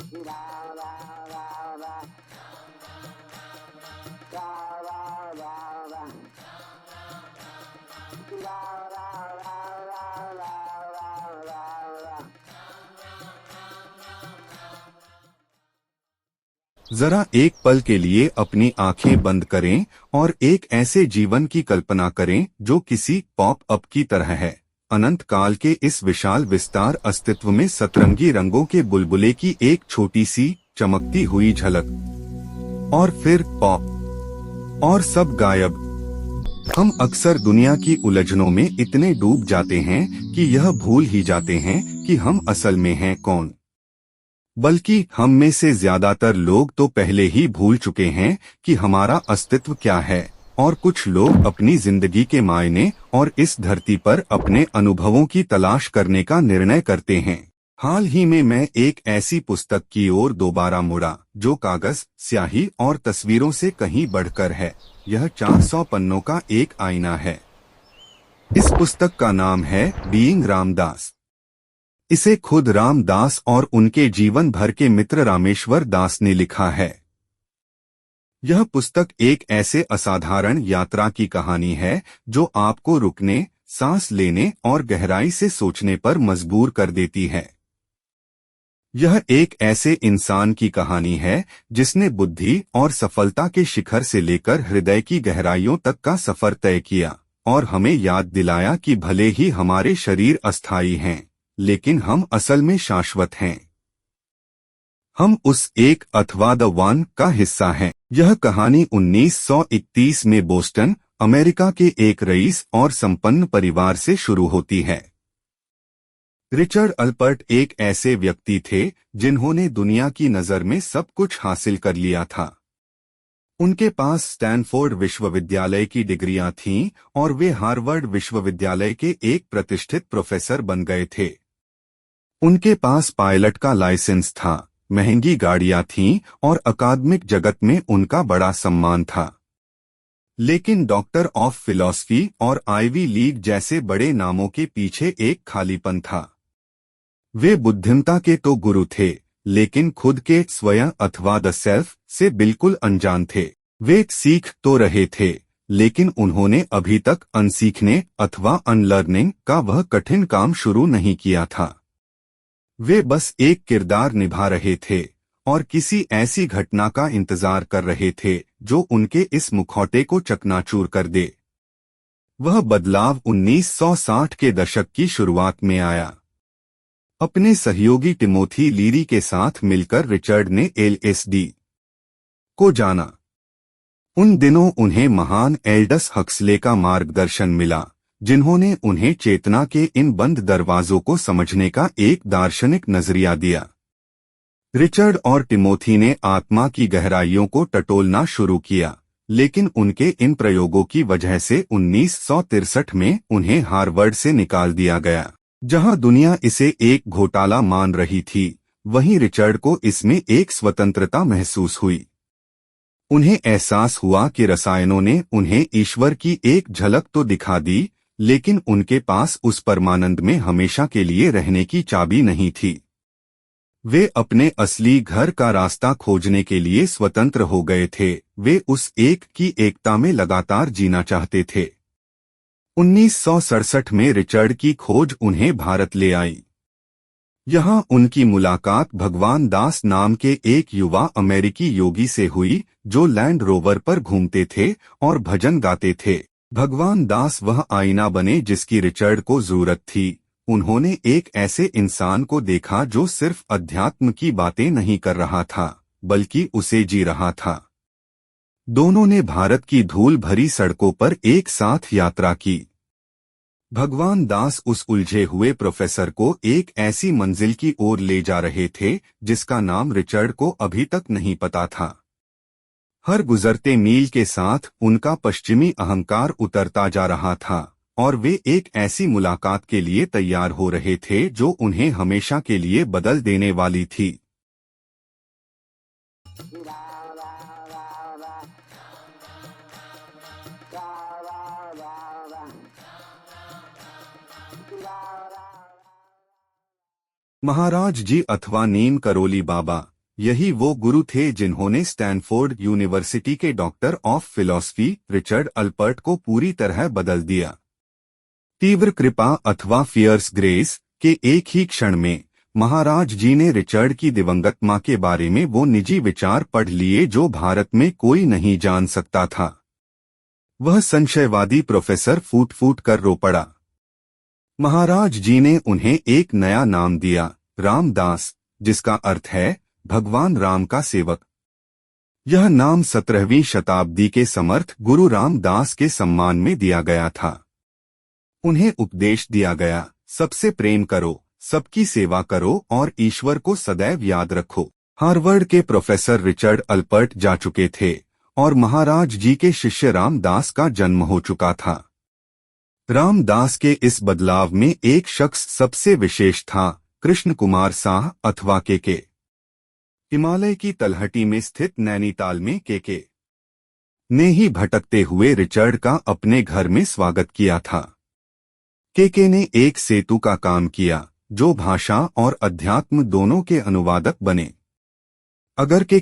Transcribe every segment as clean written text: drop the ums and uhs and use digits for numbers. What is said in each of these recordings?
जरा एक पल के लिए अपनी आंखें बंद करें और एक ऐसे जीवन की कल्पना करें जो किसी पॉप अप की तरह है। अनंत काल के इस विशाल विस्तार अस्तित्व में सतरंगी रंगों के बुलबुले की एक छोटी सी चमकती हुई झलक, और फिर पॉप, और सब गायब। हम अक्सर दुनिया की उलझनों में इतने डूब जाते हैं कि यह भूल ही जाते हैं कि हम असल में हैं कौन। बल्कि हम में से ज्यादातर लोग तो पहले ही भूल चुके हैं कि हमारा अस्तित्व क्या है, और कुछ लोग अपनी जिंदगी के मायने और इस धरती पर अपने अनुभवों की तलाश करने का निर्णय करते हैं। हाल ही में मैं एक ऐसी पुस्तक की ओर दोबारा मुड़ा जो कागज, स्याही और तस्वीरों से कहीं बढ़कर है। यह 400 पन्नों का एक आईना है। इस पुस्तक का नाम है बीइंग रामदास। इसे खुद रामदास और उनके जीवन भर के मित्र रामेश्वर दास ने लिखा है। यह पुस्तक एक ऐसे असाधारण यात्रा की कहानी है जो आपको रुकने, सांस लेने और गहराई से सोचने पर मजबूर कर देती है। यह एक ऐसे इंसान की कहानी है जिसने बुद्धि और सफलता के शिखर से लेकर हृदय की गहराइयों तक का सफर तय किया, और हमें याद दिलाया कि भले ही हमारे शरीर अस्थायी हैं, लेकिन हम असल में शाश्वत हैं। हम उस एक अथवा द वन का हिस्सा हैं। यह कहानी 1931 में बोस्टन, अमेरिका के एक रईस और संपन्न परिवार से शुरू होती है। रिचर्ड अल्पर्ट एक ऐसे व्यक्ति थे जिन्होंने दुनिया की नज़र में सब कुछ हासिल कर लिया था। उनके पास स्टैनफोर्ड विश्वविद्यालय की डिग्रियां थीं और वे हार्वर्ड विश्वविद्यालय के एक प्रतिष्ठित प्रोफेसर बन गए थे। उनके पास पायलट का लाइसेंस था, महंगी गाड़ियां थीं और अकादमिक जगत में उनका बड़ा सम्मान था। लेकिन डॉक्टर ऑफ फिलॉसफी और आइवी लीग जैसे बड़े नामों के पीछे एक खालीपन था। वे बुद्धिमत्ता के तो गुरु थे, लेकिन खुद के स्वयं अथवा द सेल्फ से बिल्कुल अनजान थे। वे सीख तो रहे थे, लेकिन उन्होंने अभी तक अनसीखने अथवा अनलर्निंग का वह कठिन काम शुरू नहीं किया था। वे बस एक किरदार निभा रहे थे और किसी ऐसी घटना का इंतजार कर रहे थे जो उनके इस मुखौटे को चकनाचूर कर दे। वह बदलाव 1960 के दशक की शुरुआत में आया। अपने सहयोगी टिमोथी लीरी के साथ मिलकर रिचर्ड ने एलएसडी को जाना। उन दिनों उन्हें महान एल्डस हक्सले का मार्गदर्शन मिला, जिन्होंने उन्हें चेतना के इन बंद दरवाजों को समझने का एक दार्शनिक नजरिया दिया। रिचर्ड और टिमोथी ने आत्मा की गहराइयों को टटोलना शुरू किया, लेकिन उनके इन प्रयोगों की वजह से 1963 में उन्हें हार्वर्ड से निकाल दिया गया। जहां दुनिया इसे एक घोटाला मान रही थी, वहीं रिचर्ड को इसमें एक स्वतंत्रता महसूस हुई। उन्हें एहसास हुआ कि रसायनों ने उन्हें ईश्वर की एक झलक तो दिखा दी, लेकिन उनके पास उस परमानंद में हमेशा के लिए रहने की चाबी नहीं थी। वे अपने असली घर का रास्ता खोजने के लिए स्वतंत्र हो गए थे। वे उस एक की एकता में लगातार जीना चाहते थे। 1967 में रिचर्ड की खोज उन्हें भारत ले आई। यहाँ उनकी मुलाकात भगवान दास नाम के एक युवा अमेरिकी योगी से हुई जो लैंड रोवर पर घूमते थे और भजन गाते थे। भगवान दास वह आईना बने जिसकी रिचर्ड को जरूरत थी। उन्होंने एक ऐसे इंसान को देखा जो सिर्फ अध्यात्म की बातें नहीं कर रहा था, बल्कि उसे जी रहा था। दोनों ने भारत की धूल भरी सड़कों पर एक साथ यात्रा की। भगवान दास उस उलझे हुए प्रोफेसर को एक ऐसी मंजिल की ओर ले जा रहे थे जिसका नाम रिचर्ड को अभी तक नहीं पता था। हर गुजरते मील के साथ उनका पश्चिमी अहंकार उतरता जा रहा था और वे एक ऐसी मुलाकात के लिए तैयार हो रहे थे जो उन्हें हमेशा के लिए बदल देने वाली थी। महाराज जी अथवा नीम करोली बाबा, यही वो गुरु थे जिन्होंने स्टैनफोर्ड यूनिवर्सिटी के डॉक्टर ऑफ फिलॉसफी रिचर्ड अल्पर्ट को पूरी तरह बदल दिया। तीव्र कृपा अथवा फियर्स ग्रेस के एक ही क्षण में महाराज जी ने रिचर्ड की दिवंगत मां के बारे में वो निजी विचार पढ़ लिए जो भारत में कोई नहीं जान सकता था। वह संशयवादी प्रोफेसर फूट फूट कर रो पड़ा। महाराज जी ने उन्हें एक नया नाम दिया, रामदास, जिसका अर्थ है भगवान राम का सेवक। यह नाम 17वीं शताब्दी के समर्थ गुरु रामदास के सम्मान में दिया गया था। उन्हें उपदेश दिया गया, सबसे प्रेम करो, सबकी सेवा करो और ईश्वर को सदैव याद रखो। हार्वर्ड के प्रोफेसर रिचर्ड अल्पर्ट जा चुके थे और महाराज जी के शिष्य रामदास का जन्म हो चुका था। रामदास के इस बदलाव में एक शख्स सबसे विशेष था, कृष्ण कुमार साह अथवा के। हिमालय की तलहटी में स्थित नैनीताल में के ने ही भटकते हुए रिचर्ड का अपने घर में स्वागत किया था। के ने एक सेतु का काम किया जो भाषा और अध्यात्म दोनों के अनुवादक बने। अगर के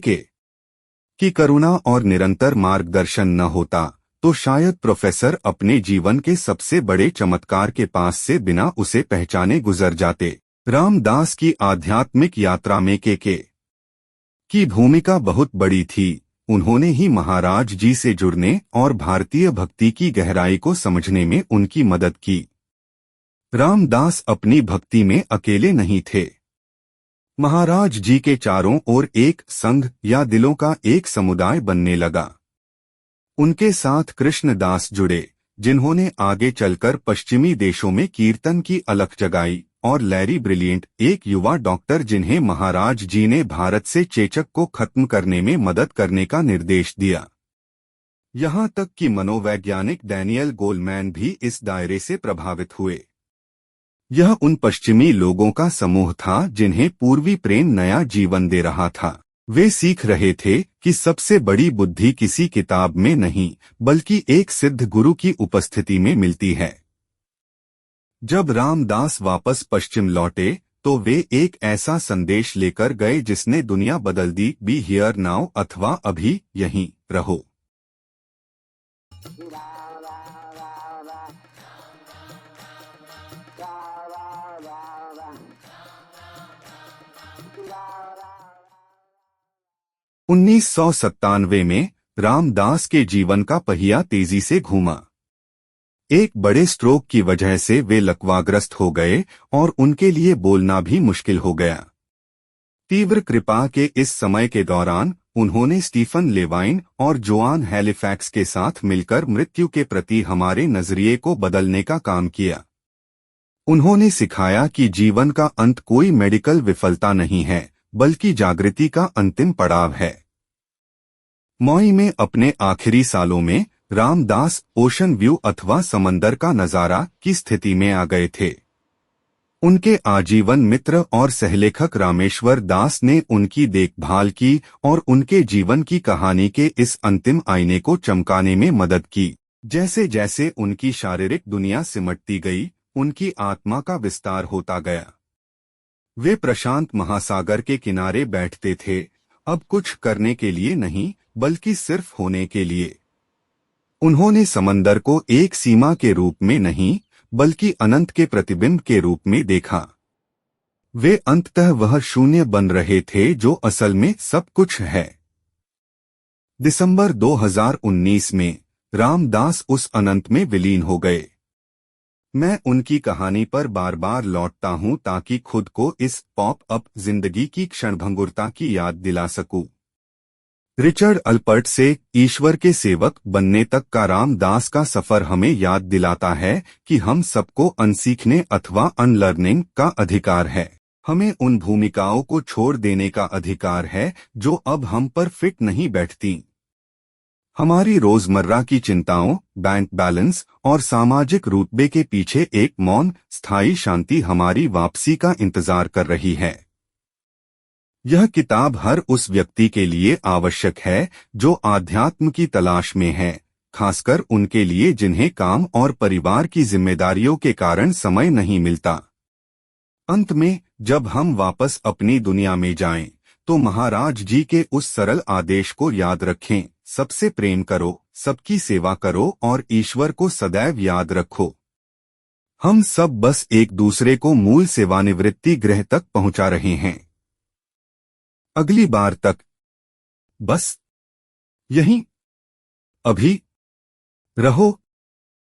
की करुणा और निरंतर मार्गदर्शन न होता तो शायद प्रोफेसर अपने जीवन के सबसे बड़े चमत्कार के पास से बिना उसे पहचाने गुजर जाते। रामदास की आध्यात्मिक यात्रा में के की भूमिका बहुत बड़ी थी। उन्होंने ही महाराज जी से जुड़ने और भारतीय भक्ति की गहराई को समझने में उनकी मदद की। रामदास अपनी भक्ति में अकेले नहीं थे। महाराज जी के चारों ओर एक संघ या दिलों का एक समुदाय बनने लगा। उनके साथ कृष्णदास जुड़े, जिन्होंने आगे चलकर पश्चिमी देशों में कीर्तन की अलख जगाई, और लैरी ब्रिलियंट, एक युवा डॉक्टर जिन्हें महाराज जी ने भारत से चेचक को खत्म करने में मदद करने का निर्देश दिया। यहाँ तक कि मनोवैज्ञानिक डैनियल गोलमैन भी इस दायरे से प्रभावित हुए। यह उन पश्चिमी लोगों का समूह था जिन्हें पूर्वी प्रेम नया जीवन दे रहा था। वे सीख रहे थे कि सबसे बड़ी बुद्धि किसी किताब में नहीं बल्कि एक सिद्ध गुरु की उपस्थिति में मिलती है। जब रामदास वापस पश्चिम लौटे तो वे एक ऐसा संदेश लेकर गए जिसने दुनिया बदल दी, बी हियर नाउ अथवा अभी यहीं रहो। उन्नीस 1997 में रामदास के जीवन का पहिया तेजी से घूमा। एक बड़े स्ट्रोक की वजह से वे लकवाग्रस्त हो गए और उनके लिए बोलना भी मुश्किल हो गया। तीव्र कृपा के इस समय के दौरान उन्होंने स्टीफन लेवाइन और जोआन हैलिफैक्स के साथ मिलकर मृत्यु के प्रति हमारे नजरिए को बदलने का काम किया। उन्होंने सिखाया कि जीवन का अंत कोई मेडिकल विफलता नहीं है बल्कि जागृति का अंतिम पड़ाव है। मौई में अपने आखिरी सालों में रामदास ओशन व्यू अथवा समंदर का नजारा की स्थिति में आ गए थे। उनके आजीवन मित्र और सहलेखक रामेश्वर दास ने उनकी देखभाल की और उनके जीवन की कहानी के इस अंतिम आईने को चमकाने में मदद की। जैसे जैसे उनकी शारीरिक दुनिया सिमटती गई, उनकी आत्मा का विस्तार होता गया। वे प्रशांत महासागर के किनारे बैठते थे, अब कुछ करने के लिए नहीं बल्कि सिर्फ होने के लिए। उन्होंने समंदर को एक सीमा के रूप में नहीं बल्कि अनंत के प्रतिबिंब के रूप में देखा। वे अंततः वह शून्य बन रहे थे जो असल में सब कुछ है। दिसंबर 2019 में रामदास उस अनंत में विलीन हो गए। मैं उनकी कहानी पर बार बार लौटता हूं ताकि खुद को इस पॉप अप जिंदगी की क्षणभंगुरता की याद दिला सकूं। रिचर्ड अल्पर्ट से ईश्वर के सेवक बनने तक का रामदास का सफर हमें याद दिलाता है कि हम सबको अनसीखने अथवा अनलर्निंग का अधिकार है। हमें उन भूमिकाओं को छोड़ देने का अधिकार है जो अब हम पर फिट नहीं बैठती। हमारी रोजमर्रा की चिंताओं, बैंक बैलेंस और सामाजिक रुतबे के पीछे एक मौन, स्थायी शांति हमारी वापसी का इंतजार कर रही है। यह किताब हर उस व्यक्ति के लिए आवश्यक है जो आध्यात्म की तलाश में है, खासकर उनके लिए जिन्हें काम और परिवार की जिम्मेदारियों के कारण समय नहीं मिलता। अंत में, जब हम वापस अपनी दुनिया में जाएं, तो महाराज जी के उस सरल आदेश को याद रखें, सबसे प्रेम करो, सबकी सेवा करो और ईश्वर को सदैव याद रखो। हम सब बस एक दूसरे को मूल सेवानिवृत्ति गृह तक पहुंचा रहे हैं। अगली बार तक बस यहीं अभी रहो।